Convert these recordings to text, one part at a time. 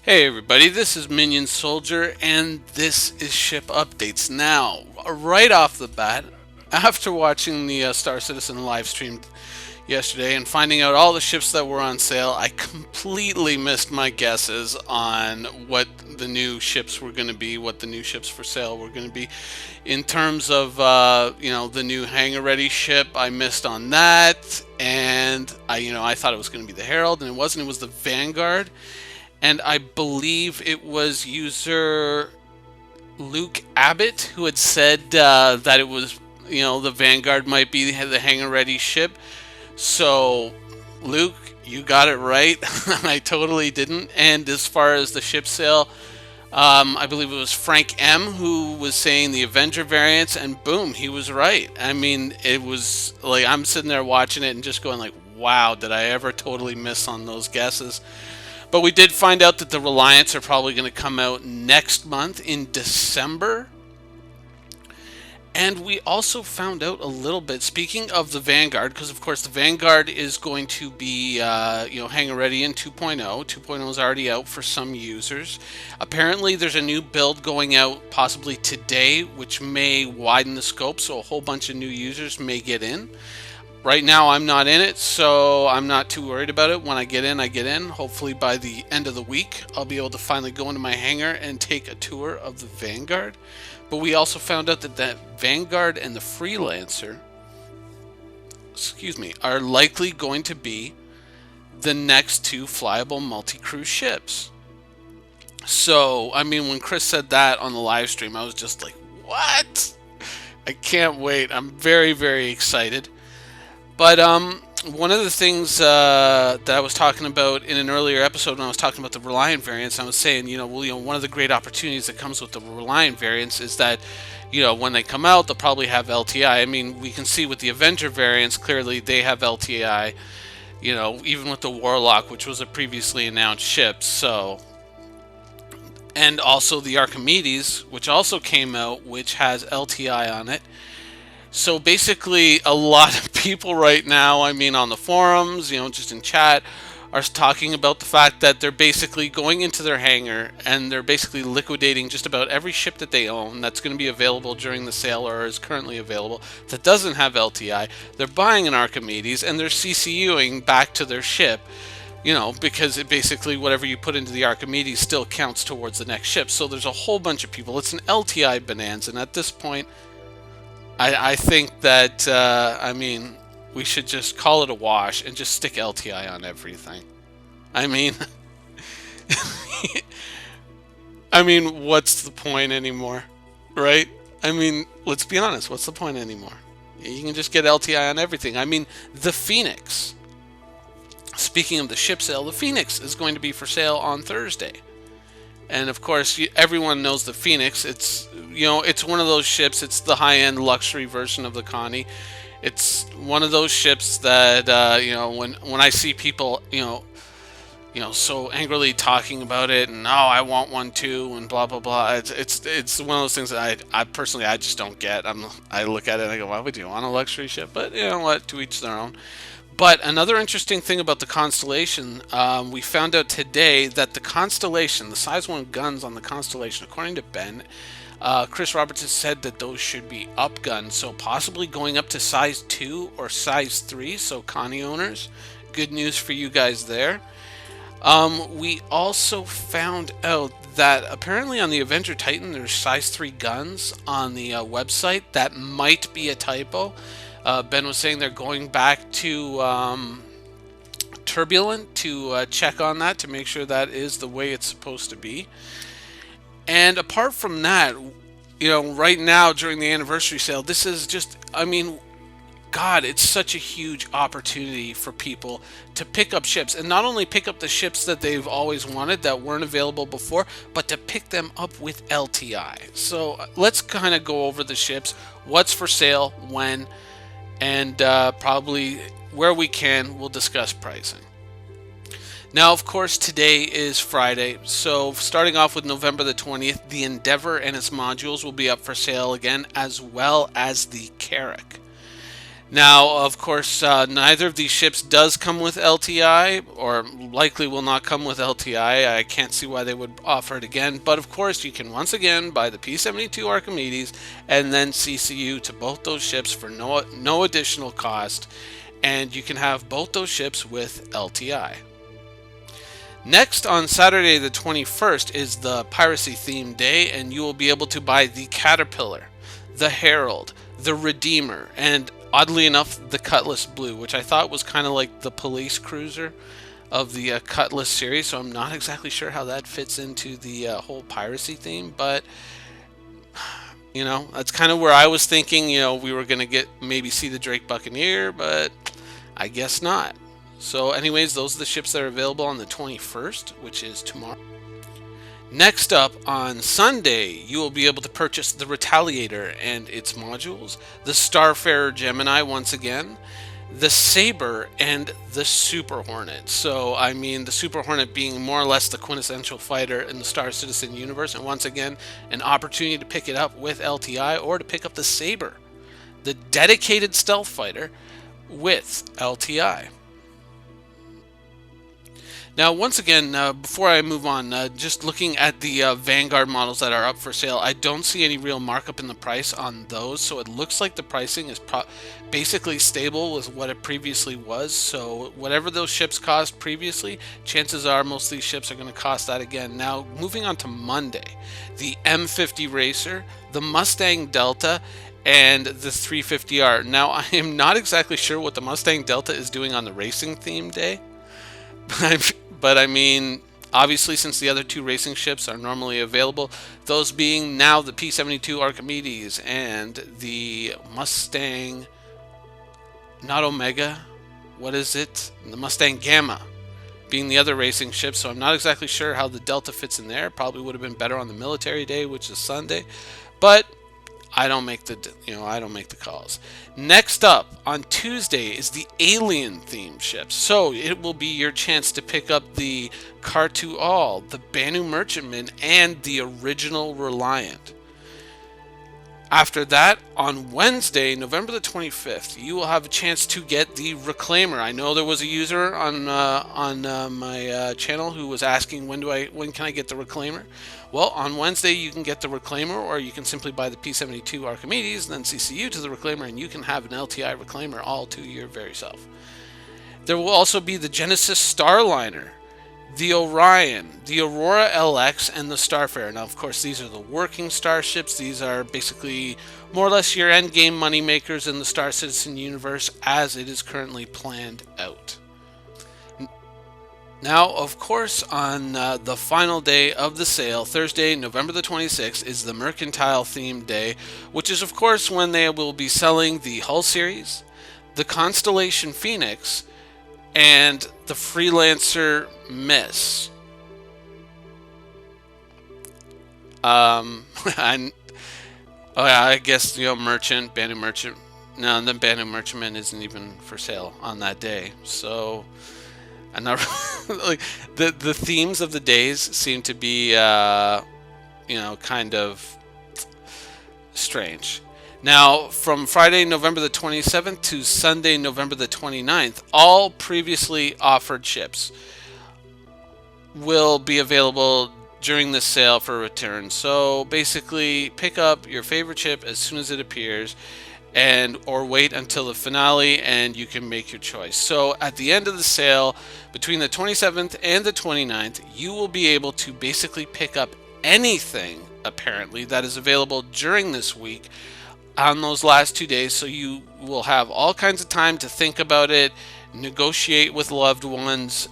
Hey everybody, this is Minion Soldier, and this is Ship Updates. Now, right off the bat, after watching the Star Citizen live stream yesterday and finding out all the ships that were on sale, I completely missed my guesses on what the new ships were going to be, what the new ships for sale were going to be. In terms of, the new hangar-ready ship, I missed on that, and I thought it was going to be the Herald, and it wasn't. It was the Vanguard. And I believe it was user Luke Abbott who had said that it was, the Vanguard might be the hangar ready ship. So, Luke, you got it right. I totally didn't. And as far as the ship sale, I believe it was Frank M who was saying the Avenger variants, and boom, he was right. I mean, it was like I'm sitting there watching it and just going like, wow, did I ever totally miss on those guesses? But we did find out that the Reliants are probably going to come out next month in December. And we also found out a little bit, speaking of the Vanguard, because of course the Vanguard is going to be, hangar ready in 2.0. 2.0 is already out for some users. Apparently there's a new build going out possibly today, which may widen the scope, so a whole bunch of new users may get in. Right now, I'm not in it, so I'm not too worried about it. When I get in, I get in. Hopefully, by the end of the week, I'll be able to finally go into my hangar and take a tour of the Vanguard. But we also found out that that Vanguard and the Freelancer, are likely going to be the next two flyable multi-crew ships. So, I mean, when Chris said that on the live stream, I was just like, what? I can't wait. I'm very, very excited. But one of the things that I was talking about in an earlier episode when I was talking about the Reliant variants, I was saying, one of the great opportunities that comes with the Reliant variants is that, when they come out, they'll probably have LTI. I mean, we can see with the Avenger variants, clearly they have LTI, even with the Warlock, which was a previously announced ship, so... And also the Archimedes, which also came out, which has LTI on it. So basically, a lot of people right now, I mean, on the forums, just in chat, are talking about the fact that they're basically going into their hangar and they're basically liquidating just about every ship that they own that's going to be available during the sale or is currently available that doesn't have LTI. They're buying an Archimedes and they're CCUing back to their ship, because it basically whatever you put into the Archimedes still counts towards the next ship. So there's a whole bunch of people. It's an LTI bonanza, and at this point, I think that, we should just call it a wash and just stick LTI on everything. I mean, what's the point anymore, right? I mean, let's be honest, what's the point anymore? You can just get LTI on everything. I mean, the Phoenix. Speaking of the ship sale, the Phoenix is going to be for sale on Thursday. And of course, everyone knows the Phoenix. It's it's one of those ships. It's the high-end luxury version of the Connie. It's one of those ships that when I see people so angrily talking about it and I want one too and blah blah blah. It's one of those things that I personally I just don't get. I look at it and I go, why would you want a luxury ship? But you know what? To each their own. But another interesting thing about the Constellation, we found out today that the Constellation, the size 1 guns on the Constellation, according to Ben, Chris Roberts has said that those should be up guns, so possibly going up to size 2 or size 3, so Connie owners, good news for you guys there. We also found out that apparently on the Avenger Titan there's size 3 guns on the website. That might be a typo. Ben was saying they're going back to Turbulent to check on that to make sure that is the way it's supposed to be. And apart from that, right now during the anniversary sale, this is just, God, it's such a huge opportunity for people to pick up ships. And not only pick up the ships that they've always wanted that weren't available before, but to pick them up with LTI. So let's kind of go over the ships, what's for sale, when, and probably where we can, we'll discuss pricing. Now, of course, today is Friday, so starting off with November the 20th, the Endeavor and its modules will be up for sale again, as well as the Carrack. Now, of course, neither of these ships does come with LTI, or likely will not come with LTI. I can't see why they would offer it again. But of course, you can once again buy the P-72 Archimedes and then CCU to both those ships for no additional cost, and you can have both those ships with LTI. Next, on Saturday the 21st, is the Piracy themed day, and you will be able to buy the Caterpillar, the Herald, the Redeemer, and oddly enough, the Cutlass Blue, which I thought was kind of like the police cruiser of the Cutlass series, so I'm not exactly sure how that fits into the whole piracy theme, but that's kind of where I was thinking, we were going to maybe see the Drake Buccaneer, but I guess not. So anyways, those are the ships that are available on the 21st, which is tomorrow. Next up, on Sunday, you will be able to purchase the Retaliator and its modules, the Starfarer Gemini once again, the Saber, and the Super Hornet. So, the Super Hornet being more or less the quintessential fighter in the Star Citizen universe, and once again, an opportunity to pick it up with LTI or to pick up the Saber, the dedicated stealth fighter with LTI. Now, once again, before I move on, just looking at the Vanguard models that are up for sale, I don't see any real markup in the price on those, so it looks like the pricing is basically stable with what it previously was. So whatever those ships cost previously, chances are most of these ships are going to cost that again. Now, moving on to Monday, the M50 Racer, the Mustang Delta, and the 350R. Now, I am not exactly sure what the Mustang Delta is doing on the racing theme day. But obviously, since the other two racing ships are normally available, those being now the P-72 Archimedes and the Mustang, not Omega, what is it? The Mustang Gamma being the other racing ship, so I'm not exactly sure how the Delta fits in there. Probably would have been better on the military day, which is Sunday, but I don't make the calls. Next up on Tuesday is the Alien themed ships. So it will be your chance to pick up the Kar-2-Al, the Banu Merchantman, and the original Reliant. After that, on Wednesday, November the 25th, you will have a chance to get the Reclaimer. I know there was a user on my channel who was asking when can I get the Reclaimer. Well, on Wednesday you can get the Reclaimer, or you can simply buy the P-72 Archimedes and then CCU to the Reclaimer, and you can have an LTI Reclaimer all to your very self. There will also be the Genesis Starliner, the Orion, the Aurora LX, and the Starfarer. Now, of course, these are the working starships. These are basically more or less your endgame moneymakers in the Star Citizen universe as it is currently planned out. Now, of course, on the final day of the sale, Thursday, November the 26th, is the Mercantile themed day, which is, of course, when they will be selling the Hull series, the Constellation Phoenix, and the Freelancer Miss. I guess Merchant, Banu Merchant. No, and then Banu Merchantman isn't even for sale on that day. So, I'm not like the themes of the days seem to be kind of strange. Now, from Friday, November the 27th to Sunday, November the 29th, all previously offered ships will be available during this sale for return. So basically, pick up your favorite ship as soon as it appears, or wait until the finale and you can make your choice. So at the end of the sale, between the 27th and the 29th, you will be able to basically pick up anything, apparently, that is available during this week on those last 2 days. So you will have all kinds of time to think about it, negotiate with loved ones,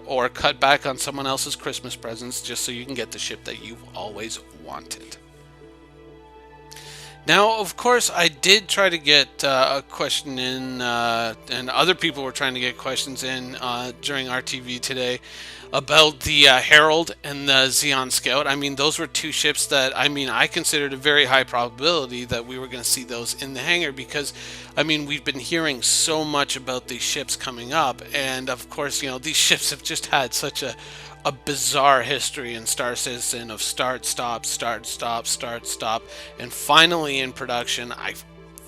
or cut back on someone else's Christmas presents just so you can get the ship that you've always wanted. Now, of course, I did try to get a question in, and other people were trying to get questions in during RTV today about the Herald and the Zeon Scout. Those were two ships that, I considered a very high probability that we were going to see those in the hangar because, we've been hearing so much about these ships coming up. And, of course, these ships have just had such a bizarre history in Star Citizen of start, stop, start, stop, start, stop, and finally in production, I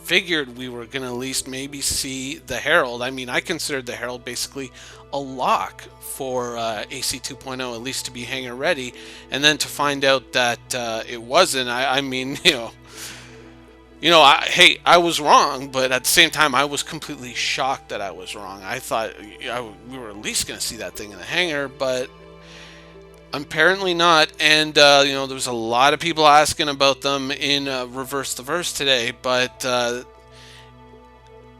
figured we were going to at least maybe see the Herald. I mean, I considered the Herald basically a lock for AC 2.0, at least to be hangar ready. And then to find out that it wasn't, I mean, hey, I was wrong, but at the same time, I was completely shocked that I was wrong. I thought we were at least going to see that thing in the hangar, but apparently not. And there was a lot of people asking about them in Reverse the Verse today, but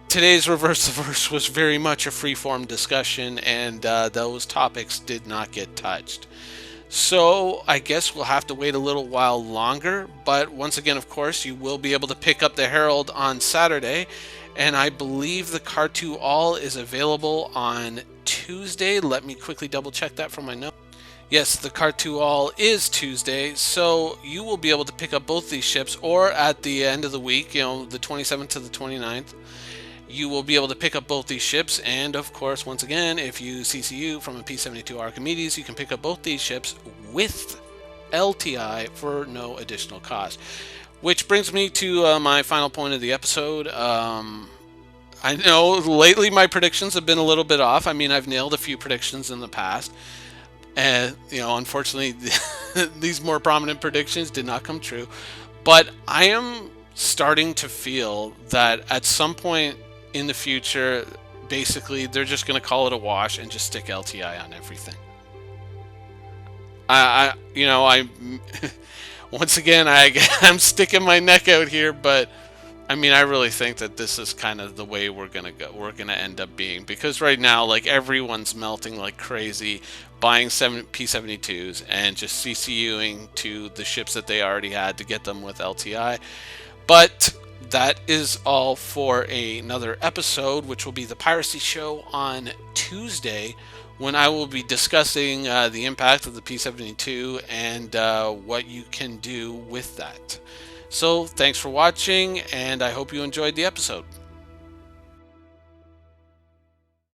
today's Reverse the Verse was very much a free-form discussion, and those topics did not get touched. So I guess we'll have to wait a little while longer, but once again, of course, you will be able to pick up the Herald on Saturday, and I believe the Car 2 All is available on Tuesday. Let me quickly double check that from my notes. Yes, the Car 2 All is Tuesday, so you will be able to pick up both these ships, or at the end of the week, the 27th to the 29th, you will be able to pick up both these ships. And of course, once again, if you CCU from a P-72 Archimedes, you can pick up both these ships with LTI for no additional cost. Which brings me to my final point of the episode. I know lately my predictions have been a little bit off. I mean, I've nailed a few predictions in the past. And, unfortunately, these more prominent predictions did not come true. But I am starting to feel that at some point in the future, basically, they're just going to call it a wash and just stick LTI on everything. Once again, I'm sticking my neck out here, but I mean, I really think that this is kind of the way we're going to go. We're going to end up being, because right now, like, everyone's melting like crazy, buying P-72s and just CCUing to the ships that they already had to get them with LTI. But that is all for another episode, which will be the Piracy Show on Tuesday, when I will be discussing the impact of the P-72 and what you can do with that. So thanks for watching, and I hope you enjoyed the episode.